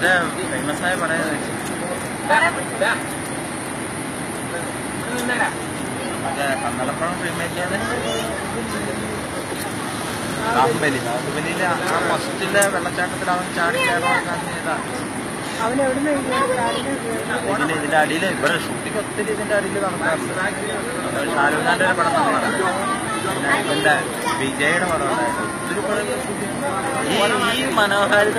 മറ്റേ ഫേമസ് ആയ പടം മറ്റേ കന്നഡപ്പടം റീമേക്കാണ് ബാഹുബലിയിലെ ആ ഫസ്റ്റിലെ വെള്ളച്ചാട്ടത്തിൽ അവൻ ചാടി കയറാൻ ഇതിന്റെ അടിയിൽ ഇവിടെ ഷൂട്ടിംഗ് ഒത്തിരി ഇതിന്റെ അടിയിൽ നടക്കാറുണ്ട്. ഷാരൂഖ് ഖാന്റെ ഒരു പടം നടന്നു, പിന്നെ വിജയുടെ പടം ഉണ്ടായിരുന്നു. ഒത്തിരി പടങ്ങൾ ഈ മനോഹാരിത